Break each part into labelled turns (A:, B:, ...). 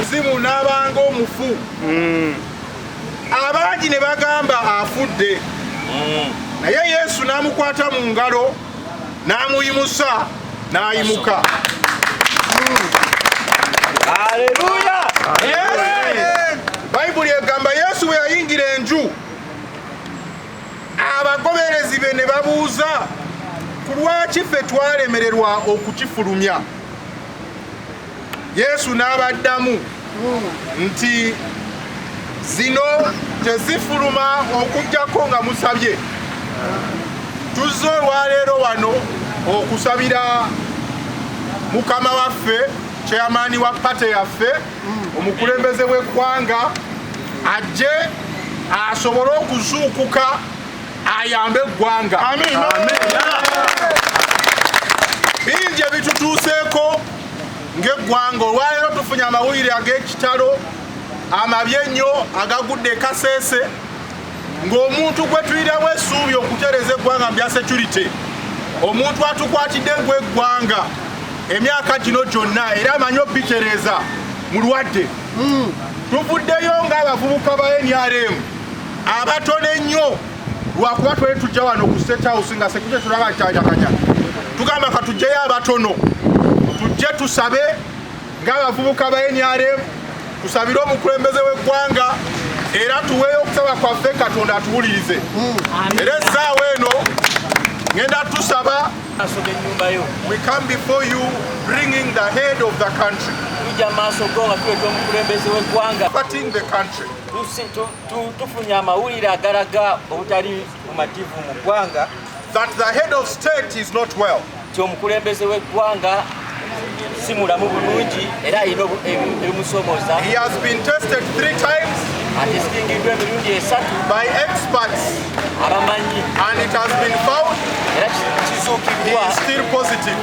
A: Zimu n'abanga omufu abangi ne bagamba afudde naye Yesu n'amukwata mu ngalo n'amuyimusa n'ayimuka.
B: Haleluya!
A: Bayibuli egamba Yesu bwe yayingira enju abagoberezi be ne babuuza ku lwaki ffe twalemererwa okukifulumya. Yesu n'abaddamu nti zino tezifuluma okujjako nga musabye. Tuzze olwaleero wano okusabira mukama waffe chairman wa pate yaffe omukulembeze w'eggwanga ajje asobole okuzuukuka ayambe eggwanga. Bingi ebitutuuseeko ng'eggwanga. Olwaleero tufunye amawulire ag'ekitalo amabi ennyo agagudde Kasese ng'omuntu gwe tuliramu essuubi okutereeza eggwanga mu bya security, omuntu atukwatidde ng'eggwanga emyaka gino gyonna era amanyi obitereeza mulwadde. Tuvuddeyo ng'abavubuka ba NRM abatono ennyo lwakuba twali tujja wano ku State House nga security tulaba kyajakanya, tugamba katujjeyo abatono tujje tusabe ng'abavubuka ba NRM, tusabire omukulembeze w'eggwanga era tuweeyo okusaba kwaffe Katonda atuwulirize. Era essaawa eno ngenda tusaba. We come before you bringing the head of the country, fighting the country. That the head of state is not well. He has been tested 3 times by experts and it has been found he is still positive.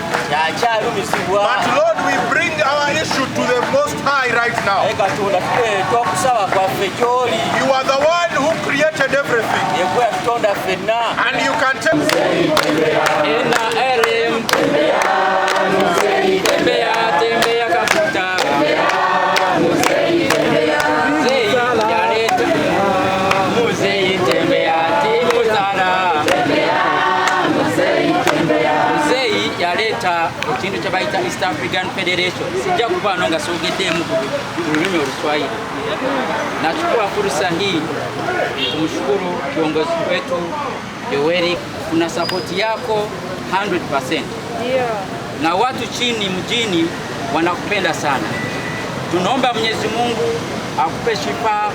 A: But Lord, we bring our issue to the Most High right now. You are the one who created everything and you can tell
C: ekintu kye bayita East African Federation sijja kubaano nga soogeddemu ku lulimi Oluswahili. Nachukua fursa hii kumshukuru kiongozi wetu Yoweri, kuna sapoti yako 100%. Na watu chini mjini wanakupenda sana. Tunaomba Mwenyezi Mungu akupe shifa,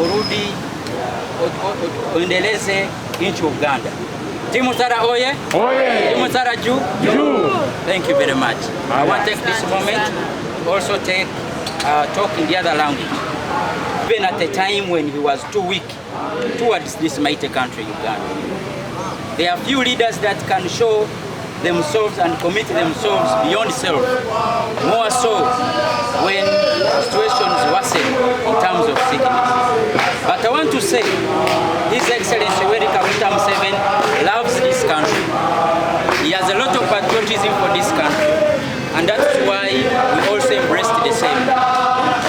C: urudi uendeleze nchi Uganda. Timu Sara oye? Oye! Timu Sara juu? Juu! Thank you very much. I want to take this moment to also talk in the other language. Even at the time when he was too weak towards this mighty country, Uganda. There are few leaders that can show themselves and commit themselves beyond self, more so when situations worsen in terms of sickness. But I want to say, His Excellency Yoweri Kaguta Museveni loves this country. He has a lot of patriotism for this country, and that's why we also embraced the same.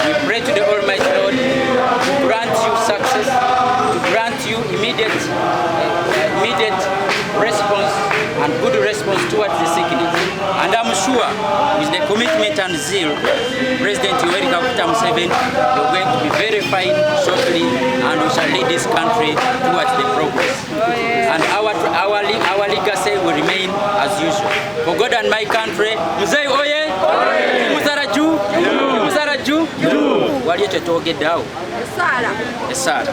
C: We pray to the Almighty Lord to grant you success, to grant you immediate response and good response towards the sickness. And I'm sure with the commitment and zeal, President Yoweri Kaguta Museveni, you're going to be very fine shortly, and we shall lead this country towards the progress. And our legacy will remain as usual. For God and my country, Mzee Oye! Musara Ju! Musara Ju! What you to get down? Esala.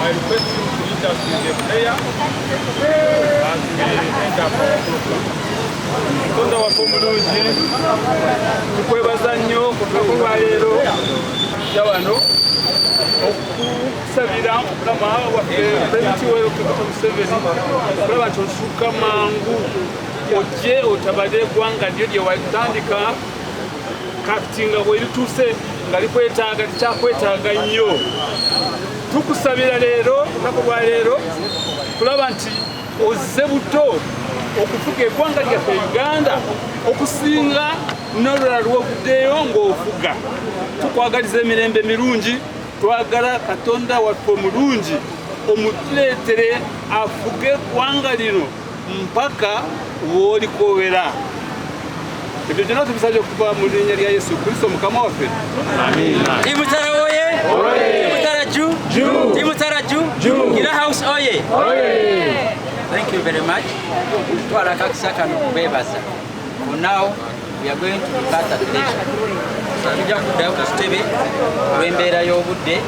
D: I request you to lead us in a prayer as we enter our program. Konda wafumulungi tukwebaza nnyo ku lunaku lwa leero yawano okusabira omukama waffe Pulezidenti Yoweri Kaguta Museveni okulaba nti osukka mangu ojje otabale eggwanga lyo lye watandika kati nga bwe lituuse nga likwetaaga likyakwetaaga nnyo. Tukusabira leero lunaku lwa leero kulaba nti ozze buto okufuga eggwanga lyaffe Uganda okusinga n'olulala lw'ovuddeyo ng'ofuga. Tukwagaliza emirembe mirungi, twagala Katonda waffe omulungi omutuleetere afuge eggwanga lino mpaka w'olikowera. Ebyo byonna tubisabye okuva mu linnya lya Yesu Kristo Mukama waffe. Amiina.
C: Timutara oye! Timutara Ju! Timutara Ju! Kila house oye! Thank you very much. Twala kakisaka nokubebaza. For now, we are going to depart at leisure. Tujja kuddayo ku kitebe olw'embeera y'obudde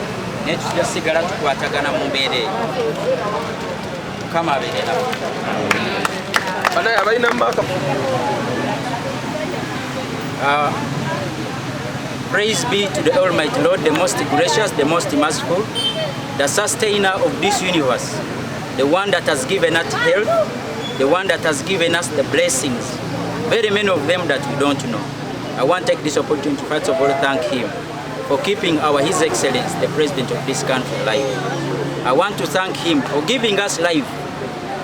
C: naye tujja sigala tukwatagana mu mbeera eyo. Mukama abeere naffe.
B: Banaye abalina mbaaka.
C: Praise be to the Almighty Lord, the most gracious, the most merciful, the sustainer of this universe, the one that has given us health, the one that has given us the blessings, very many of them that we don't know. I want to take this opportunity to first of all thank him for keeping His Excellency, the President of this country, alive. I want to thank him for giving us life,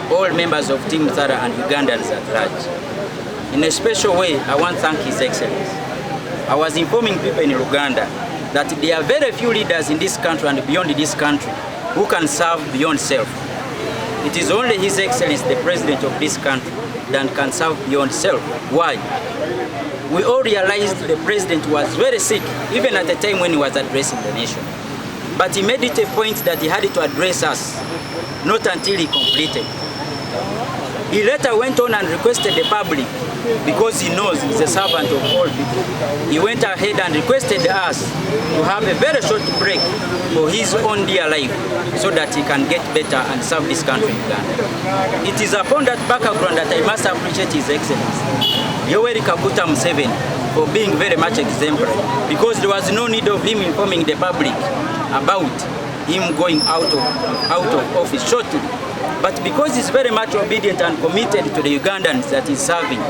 C: all members of Team Zara and Ugandans at large. In a special way, I want to thank His Excellency. I was informing people in Uganda that there are very few leaders in this country and beyond this country who can serve beyond self. It is only His Excellency, the President of this country, that can serve beyond self. Why? We all realized the President was very sick, even at the time when he was addressing the nation. But he made it a point that he had to address us, not until he completed. He later went on and requested the public, because he knows he's a servant of all people. He went ahead and requested us to have a very short break for his own dear life so that he can get better and serve this country in Uganda. It is upon that background that I must appreciate His Excellency Yoweri Kaguta Museveni for being very much exemplary, because there was no need of him informing the public about him going out of office shortly. But because he's very much obedient and committed to the Ugandans that he's serving,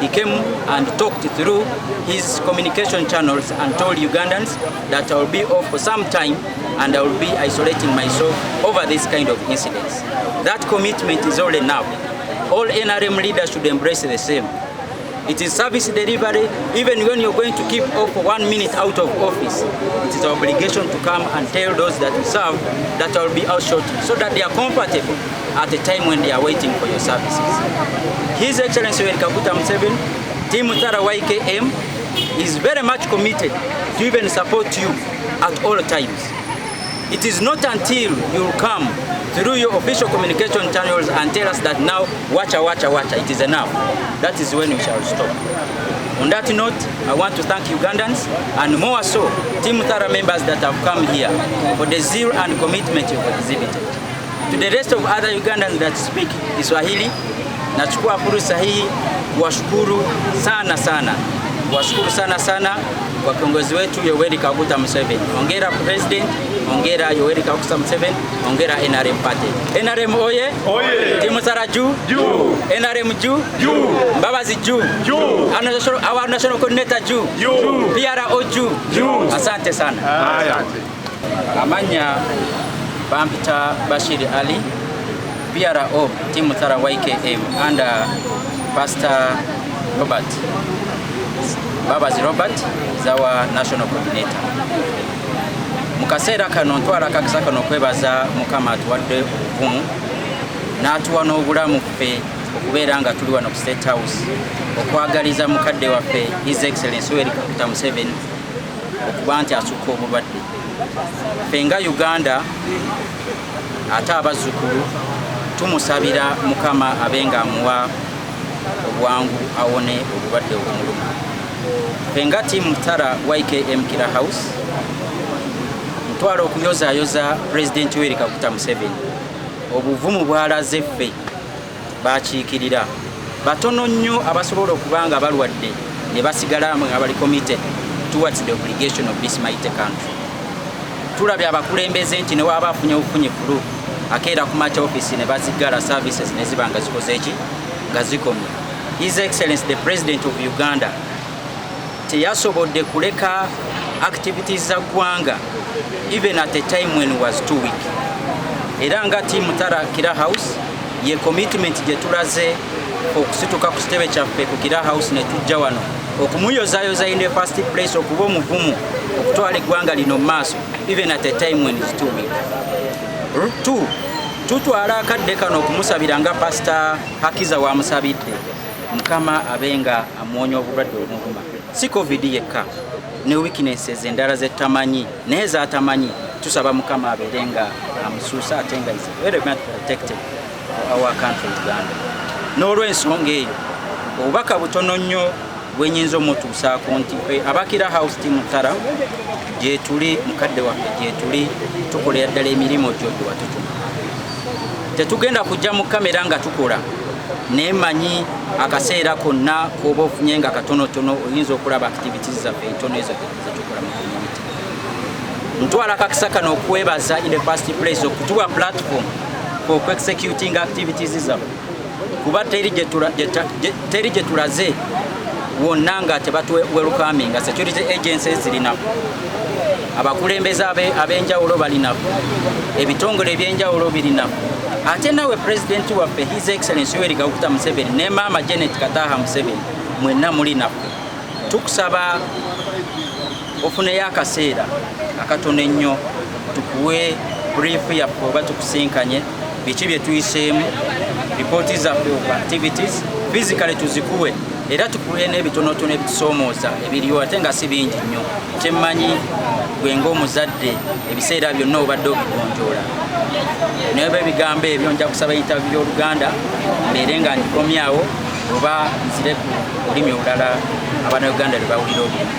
C: he came and talked through his communication channels and told Ugandans that I will be off for some time and I will be isolating myself over this kind of incidents. That commitment is all enough. All NRM leaders should embrace the same. It is service delivery. Even when you're going to keep off for 1 minute out of office, it is our obligation to come and tell those that we serve that I will be out shortly, so that they are comfortable at the time when they are waiting for your services. His Excellency Yoweri Kaguta Museveni, Team Zara YKM, is very much committed to even support you at all times. It is not until you come through your official communication channels and tell us that now, watcha, it is enough. That is when we shall stop. On that note, I want to thank Ugandans and more so, Team Zara members that have come here for the zeal and commitment you have exhibited. To the rest of other Ugandans that speak Kiswahili, nachukua fursa hii kuwashukuru sana sana. Kuwashukuru sana kwa kiongozi wetu Yoweri Kaguta Museveni. Hongera President, hongera Yoweri Kaguta Museveni, hongera NRM Party. NRM oye! Oye! Team Zara Ju! Ju! NRM Ju! Ju! Mbabazi Ju! Ju! Our National Coordinator Ju! Ju! PRO Ju! Ju! Asante sana. Asante. Amanya Bampita Bashir Ali, PRO Team Zara YKM, under Pastor Robert. Babazi Robert is our national coordinator. Mukasera kano ntwala kakisa kano kwebaza mukama atuwadde obuvumu n'atuwa n'obulamu ffe okubeera nga tuli wano ku State House okwagaliza mukadde waffe His Excellency Yoweri Kaguta Museveni okuba nti asukka obulwadde. Ffe nga Uganda ate abazzukulu tumusabira Mukama abenga amuwa obwangu awone obulwadde obumuluma. Ffe nga tiimu Tara YKM Kira House ntwala okuyozaayoza President Yoweri Kaguta Museveni obuvumu bwalaze ffe bakiikirira batono nnyo abasobola okuba nga balwadde ne basigala nga bali committed towards the obligation of this mighty country. Tulabye abakulembeze nti ne waaba afunye obufunye fulu akeera ku macha office ne bazigala services ne ziba nga zikoze eki nga zikomye. His Excellency the President of Uganda teyasobodde kuleka activities za ggwanga even at a time when he was too weak. Era nga tiimu Tara Kira House ye commitment gye tulaze okusituka ku kitebe kyaffe ku Kira House ne tujja wano okumuyozaayoza in the first place okuba omuvumu okutwala eggwanga lino maaso even at a time when he's too weak. Tutwala akadde kano okumusabira nga Pastor Hakiza wamusabidde Mukama abenga amwonya obulwadde obumuluma. Si COVID yekka ne weaknesses endala zetamanyi naye zatamanyi tusaba Mukama abeerenga amusuusa ate nga is very much protected for our country Uganda. N'olw'ensonga eyo obubaka butono nnyo bwenyinza omutuusaako nti abakira House team Tara gye tuli mukadde waffe gye tuli tukolera ddala emirimu gyo gye watutuma. Tetugenda kujja mu kamera nga tukola nemanyi akaseera konna koba ofunye nga katonotono oyinza okulaba activities zaffe entono ezo zetukola mu community. Ntwala akakisa kano okwebaza in the first place okutuwa platform for executing activities zaffe kuba teri gye tulaze wonna nga tebatuwe welcoming nga security agencies zirina abakulembeze ab'enjawulo balina ebitongole eby'enjawulo birina ate nawe President waffe His Excellency Yoweri Kaguta Museveni ne Mama Janet Kataha Museveni mwenna muli naffe. Tukusaba ofuneyo akaseera akatono ennyo tukuwe brief yaffe oba tukusinkanye biki bye tuyiseemu ripooti zaffe of activities physically tuzikuwe era tukuwe n'ebitonotono ebitusoomooza ebiriwo ate nga si bingi nnyo. Kyemmanyi gwe ng'omuzadde ebiseera byonna obadde obigonjoola naye bebigambo ebyo nja kusaba interview y'Oluganda mbeere nga ngikomyawo oba nzire ku lulimi olulala Abannayuganda lwe bawulira obulungi.